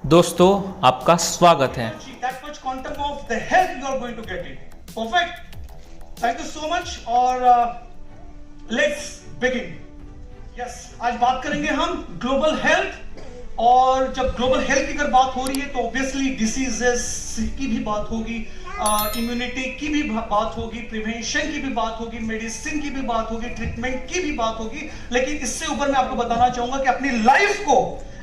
दोस्तों आपका स्वागत है। That much quantum of the health you are going to get it. Perfect. Thank you so much. और let's begin. Yes, आज बात करेंगे हम ग्लोबल हेल्थ। और जब ग्लोबल हेल्थ की अगर बात हो रही है तो ऑब्वियसली डिसीजेस की भी बात होगी, इम्यूनिटी की भी बात होगी, प्रिवेंशन की भी बात होगी, मेडिसिन की भी बात होगी, ट्रीटमेंट की भी बात होगी। लेकिन इससे ऊपर मैं आपको बताना चाहूंगा कि अपनी लाइफ को,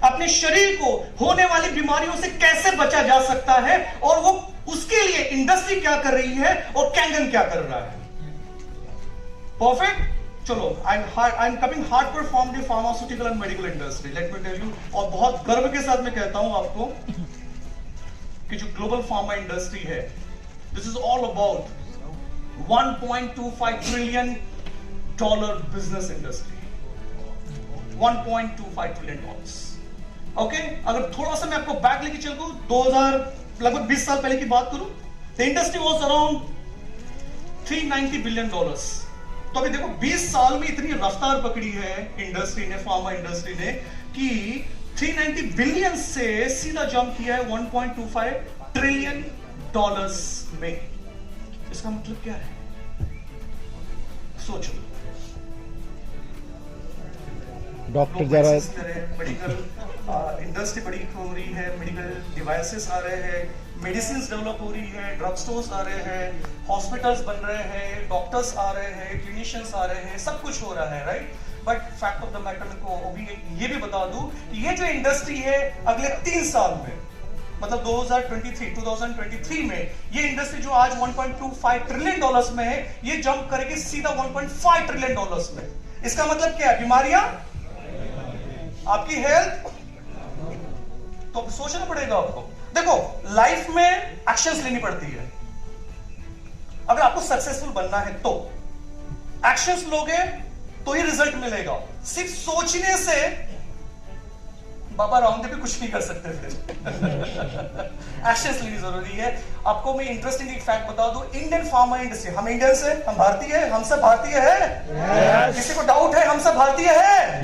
अपने शरीर को होने वाली बीमारियों से कैसे बचा जा सकता है और वो उसके लिए इंडस्ट्री क्या कर रही है और कैंगन क्या कर रहा है। परफेक्ट। चलो, I am coming hardcore from the pharmaceutical and medical industry, let me tell you. और बहुत गर्व के साथ मैं कहता हूं आपको कि जो ग्लोबल फार्मा इंडस्ट्री है, this is all about $1.25 trillion business industry. $1.25 trillion. Okay, अगर थोड़ा सा मैं आपको बैक लेके चलूं, 2000 लगभग 20 साल पहले की बात करूं, the industry was around $390 billion. तो अभी देखो 20 साल में इतनी रफ्तार पकड़ी है इंडस्ट्री ने, फार्मा इंडस्ट्री ने, कि 390 बिलियन से सीधा जंप किया है $1.25 ट्रिलियन में। इसका मतलब क्या है? सोचो। डॉक्टर जरा मेडिकल इंडस्ट्री बड़ी हो रही है, मेडिकल डिवाइसेस आ रहे हैं, मेडिसिन डेवलप हो रही है, ड्रग स्टोर्स आ रहे हैं, हॉस्पिटल्स बन रहे हैं, डॉक्टर्स आ रहे हैं, क्लिनिशियंस आ रहे हैं, सब कुछ हो रहा है, right. But fact of the matter को अभी ये भी बता दूं कि ये जो इंडस्ट्री है अगले 3 साल में, मतलब 2023 में, ये इंडस्ट्री जो आज $1.25 ट्रिलियन में है, ये जंप करेगी सीधा $1.5 ट्रिलियन में। इसका मतलब क्या है? बीमारियां, आपकी हेल्थ। तो सोचना पड़ेगा आपको। देखो, लाइफ में एक्शंस लेनी पड़ती है। अगर आपको सक्सेसफुल बनना है तो एक्शंस लोगे तो ही रिजल्ट मिलेगा। सिर्फ सोचने से बाबा रामदेव भी कुछ नहीं कर सकते थे। एक्शंस लेनी जरूरी है। आपको मैं इंटरेस्टिंग एक फैक्ट बता दूं, इंडियन फार्मा इंडस्ट्री, हम इंडियंस हैं, हम भारतीय हैं, हम सब भारतीय हैं। किसी को डाउट है हम सब भारतीय हैं?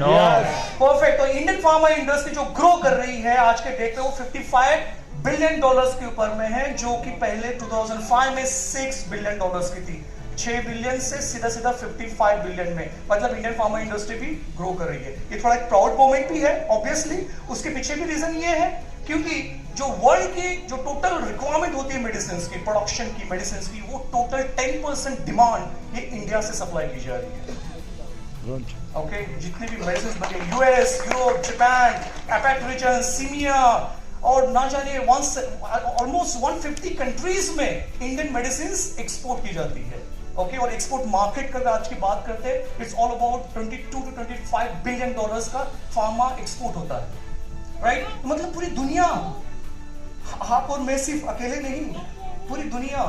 परफेक्ट। तो इंडियन फार्मा इंडस्ट्री जो ग्रो कर रही है आज के डेट में, वो $55 बिलियन के ऊपर में है, जो कि पहले 2005 में $6 बिलियन की थी। 6 बिलियन से सीधा 55 बिलियन में, मतलब इंडियन फार्मा इंडस्ट्री भी ग्रो कर रही है। ये थोड़ा एक प्राउड मोमेंट भी है ऑब्वियसली। उसके पीछे भी रीजन ये है क्योंकि जो वर्ल्ड की जो टोटल रिक्वायरमेंट होती है मेडिसिन की, प्रोडक्शन की, मेडिसिन की, वो टोटल 10% डिमांड ये इंडिया से सप्लाई की जा रही है। ओके, जितने भी मेडिसिन बने, US, Europe, Japan, APAC region, सीमिया, और ना जाने ऑलमोस्ट 150 कंट्रीज में इंडियन मेडिसिन एक्सपोर्ट की जाती है। ओके, और एक्सपोर्ट मार्केट का आज की बात करते हैं, it's all about $22 to $25 billion का फार्मा एक्सपोर्ट होता है, राइट। मतलब पूरी दुनिया, आप और मैं सिर्फ अकेले नहीं, पूरी दुनिया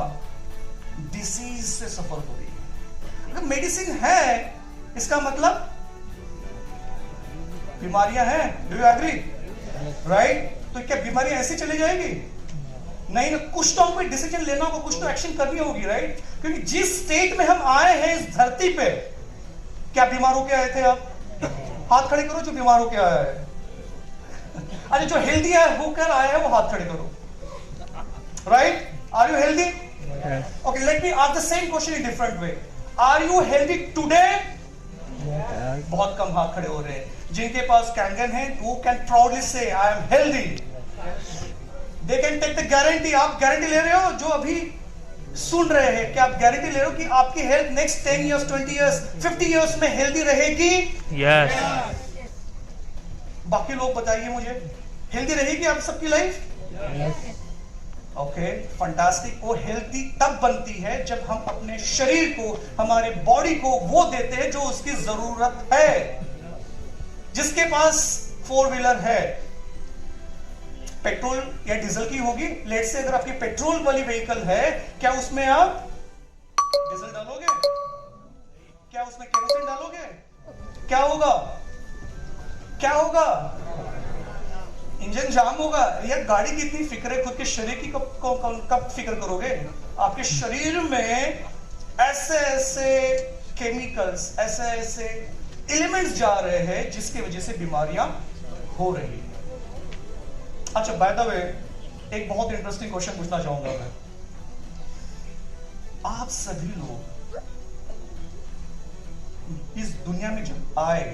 डिसीज से सफर हो रही है। अगर मेडिसिन है, इसका मतलब बीमारियां हैं। Do you agree? राइट। तो क्या बीमारियां ऐसे चली जाएगी? नहीं ना, कुछ तो हमको डिसीजन लेना होगा, कुछ तो एक्शन करनी होगी, राइट। क्योंकि जिस स्टेट में हम आए हैं इस धरती पे, क्या बीमार होके आए थे आप? हाथ खड़े करो जो बीमार होके आया है। अरे जो हेल्दी है होकर आया है वो हाथ खड़े करो, right. Are you healthy? Okay, let me ask the same question in different way. Are you healthy today? बहुत कम हाथ खड़े हो रहे हैं। जिनके पास कैंगन है वो can proudly say I am healthy. They can take the guarantee. आप गारंटी ले रहे हो जो अभी सुन रहे हैं, क्या आप गारंटी ले रहे हो कि आपकी health next 10 years, 20 years, 50 years में हेल्दी रहेगी? यस। बाकी लोग बताइए मुझे, हेल्दी रहेगी आप सबकी लाइफ? Okay, fantastic. वो हेल्दी तब बनती है जब हम अपने शरीर को, हमारे बॉडी को वो देते हैं जो उसकी जरूरत है। जिसके पास 4 व्हीलर है, पेट्रोल या डीजल की होगी, लेट से अगर आपकी पेट्रोल वाली व्हीकल है, क्या उसमें आप डीजल डालोगे? क्या उसमें केरोसिन डालोगे? क्या होगा? क्या होगा? इंजन जाम होगा। यार गाड़ी की इतनी फिक्र है, खुद के शरीर की कब फिक्र करोगे? आपके शरीर में ऐसे ऐसे केमिकल्स, ऐसे ऐसे एलिमेंट्स जा रहे हैं जिसकी वजह से बीमारियां हो रही है। अच्छा, बाय द वे एक बहुत इंटरेस्टिंग क्वेश्चन पूछना चाहूंगा मैं। आप सभी लोग इस दुनिया में जब आए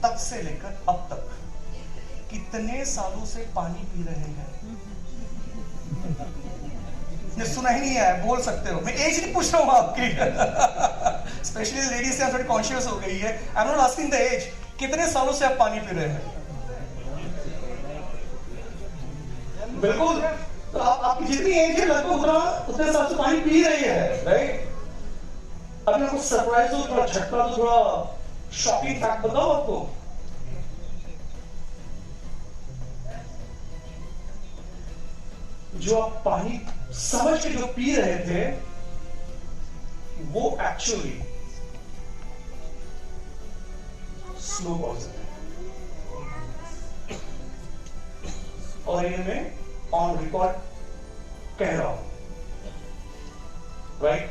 तब से लेकर अब तक कितने सालों से पानी पी रहे हैं? ने सुना ही नहीं है, बोल सकते हो। मैं एज नहीं पूछ रहा हूं आपकी। स्पेशली लेडीज से थोड़ी कॉन्शियस हो गई है। I am not asking the age. कितने सालों से आप पानी पी रहे हैं? बिल्कुल। तो आपकी जितनी एज है लगभग उतने साल से पानी पी रही है, राइट? अभी आपको सरप्राइज हो, थोड़ा झटका, तो थोड़ा शॉकिंग फैक्ट बताओ आपको। जो आप पानी समझ के जो पी रहे थे वो एक्चुअली स्लो पॉइजन है। और ये मैं ऑन रिकॉर्ड कह रहा हूं, राइट?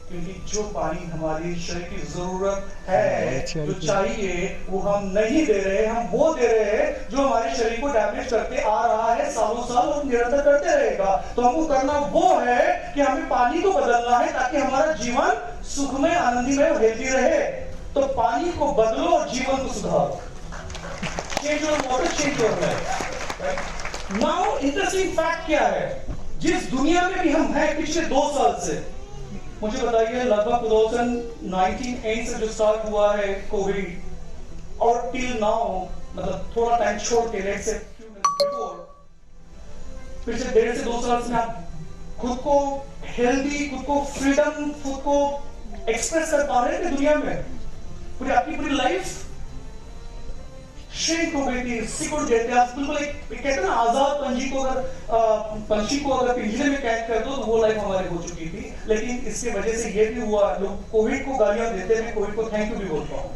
क्योंकि जो पानी हमारी शरीर की जरूरत है, जो चाहिए, वो हम नहीं दे रहे, हम वो दे रहे हैं जो हमारे शरीर को डैमेज करके आ रहा है सालों साल और निरंतर करते रहेगा। तो हमको करना वो है कि हमें पानी को बदलना है ताकि हमारा जीवन सुखमय, आनंदमय और हेल्दी रहे। तो पानी को बदलो और जीवन को सुधारो। Change your water, change your life. Now interesting fact क्या है? जिस दुनिया में भी हम हैं पिछले 2 साल से, मुझे बताइए, लगभग 2019 एंड से जो स्टार्ट हुआ है कोविड, और टिल नाउ, मतलब थोड़ा टाइम छोड़ के, let's say few minutes before, पिछले 1.5 से 2 साल से आप खुद को हेल्दी, खुद को फ्रीडम, खुद को एक्सप्रेस कर पा रहे थे दुनिया में। पूरी आपकी पूरी लाइफ श्रिंक हो गई थी, सिकुड़ गए थे आप। बिल्कुल एक कहते हैं ना, आजाद पंछी को अगर पिंजरे में कैद कर दो तो वो लाइफ हमारी हो चुकी थी। लेकिन इसकी वजह से ये भी हुआ, लोग कोविड को गालियां देते हैं, कोविड को थैंक यू भी बोलता हूं।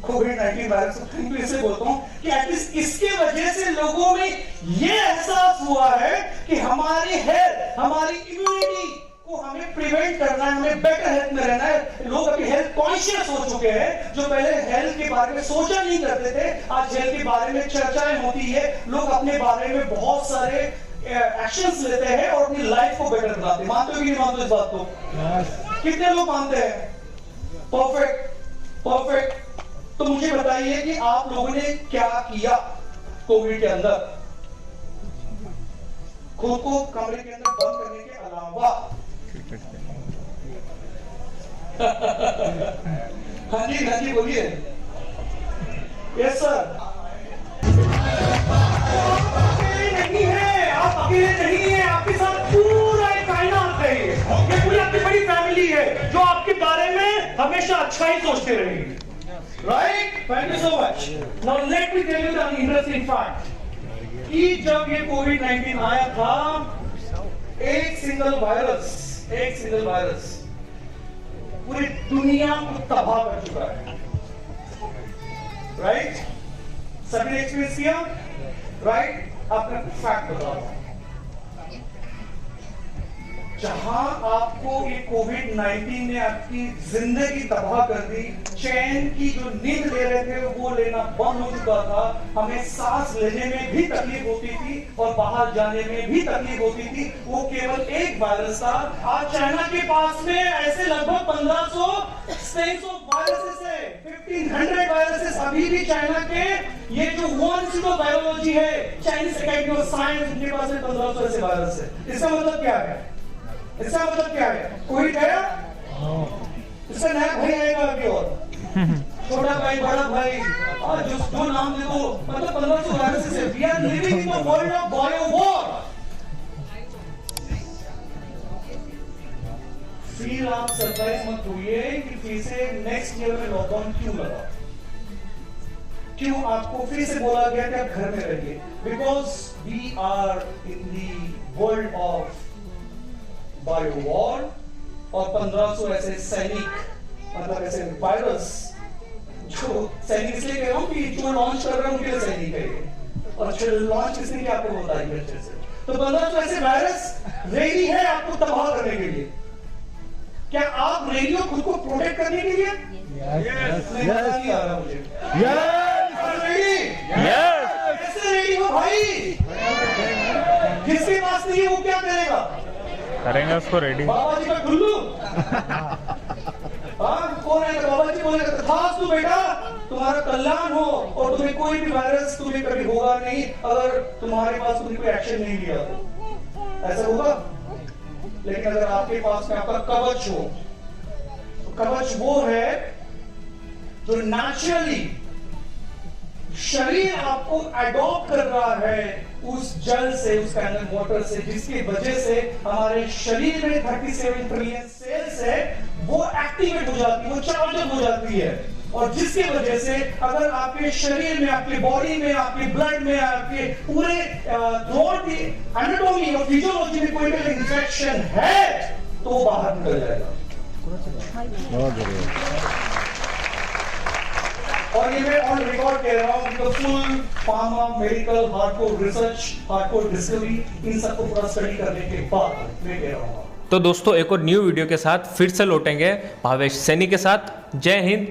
कोविड-19 वायरस को थैंक यू इसलिए बोलता हूं कि एटलीस्ट इसके वजह से लोगों में ये एहसास हुआ है कि हमारी हेल्थ, हमारी इम्यूनिटी को हमें प्रिवेंट करना है, हमें बेटर हेल्थ में रहना है। लोग अभी हेल्थ कॉन्शियस हो चुके हैं। जो पहले हेल्थ के बारे में सोचा नहीं करते थे, आज हेल्थ के बारे में चर्चाएं होती है। लोग अपने बारे में बहुत सारे एक्शंस लेते हैं और अपनी लाइफ को बेटर बनाते हैं। मानते हो कि नहीं मानते इस बात को? कितने लोग मानते हैं? परफेक्ट। तो मुझे बताइए कि आप लोगों ने क्या किया कोविड के अंदर? खुद को कमरे के अंदर बंद करने के अलावा हाँ जी बोलिए। Yes sir. नहीं है, आप अकेले नहीं है, आपके साथ पूरा एक कायनात है। ये पूरी आपकी बड़ी फैमिली है जो आपके बारे में हमेशा अच्छा ही सोचते रहेगी, right? Thank you so much. Now let me tell you the interesting fact कि जब ये कोविड-19 आया था, एक सिंगल वायरस पूरी दुनिया को तबाह कर चुका है, राइट? सभी ने एक्सपीरियंस किया, राइट? आपने फैक्ट बताओ, जहां आपको ये कोविड-19 ने आपकी जिंदगी तबाह कर दी, चैन की जो नींद ले रहे थे वो लेना बंद हो चुका था, हमें सांस लेने में भी तकलीफ होती थी और बाहर जाने में भी तकलीफ होती थी, वो केवल एक वायरस था। आज चाइना के पास में ऐसे लगभग 1500 वायरसेस है, 1500 वायरसेस अभी भी चाइना के, ये जो वुहान इंस्टीट्यूट ऑफ वायरोलॉजी है, चाइनीज एकेडमी ऑफ साइंस, उनके पास में 1500 ऐसे वायरस है। इसका मतलब क्या है? इसका मतलब क्या है? कोई गया, इसका नया भाई आएगा अभी, और छोटा भाई, बड़ा भाई, और जो नाम दे दो, मतलब 1500 वायरसेस है। We are living in the world of bio war. फिर आप सरप्राइज मत हुए कि फिर से नेक्स्ट ईयर में लॉकडाउन क्यों लगा, क्यों आपको फिर से बोला गया कि आप घर में रहिए? Because we are in the world of bio war, और 1500 ऐसे सैनिक, मतलब ऐसे वायरस, जो सैनिक इसलिए कह रहा हूं कि जो लॉन्च कर रहे हैं उनके लिए सैनिक है, और जो लॉन्च किसने किया आपको बताइए अच्छे से। तो 1500 ऐसे वायरस रेडी है आपको तबाह करने के लिए। क्या आप रेडी हो खुद को प्रोटेक्ट करने के लिए? नहीं आ रहा मुझे। कैसे रेडी हो? भाई, जिसके पास नहीं है वो क्या करेगा? करेंगे उसको रेडी। बाबा जी का गुल्लू। हाँ, कौन है? बाबा जी बोलेगा तथास्तु बेटा, तुम्हारा कल्याण हो और तुम्हें कोई भी वायरस तुम्हें कभी होगा नहीं अगर तुम्हारे पास तुमने कोई एक्शन नहीं लिया तो। ऐसा होगा? लेकिन अगर आपके पास में आपका कवच हो, तो कवच वो है जो नेचुरली शरीर आपको अडॉप्ट कर रहा है उस जल से, उस कैनल वाटर से, जिसकी वजह से हमारे शरीर में 37 ट्रिलियन सेल्स है वो एक्टिवेट हो जाती है, वो चार्ज अप हो जाती है, और जिसकी वजह से अगर आपके शरीर में, आपके बॉडी में, आपके ब्लड में, आपके पूरे थ्रोट की एनाटॉमी और फिजियोलॉजी में कोई भी इंफेक्शन है तो वो बाहर निकल जाएगा। बहुत बढ़िया। और ये मैं ऑन रिकॉर्ड कह रहा हूं कि full pharma medical hardcore research, hardcore discovery, इन सबको पूरा स्टडी करने के बाद मैं कह रहा हूं। तो दोस्तों एक और न्यू वीडियो के साथ फिर से लौटेंगे भावेश सैनी के साथ। जय हिंद,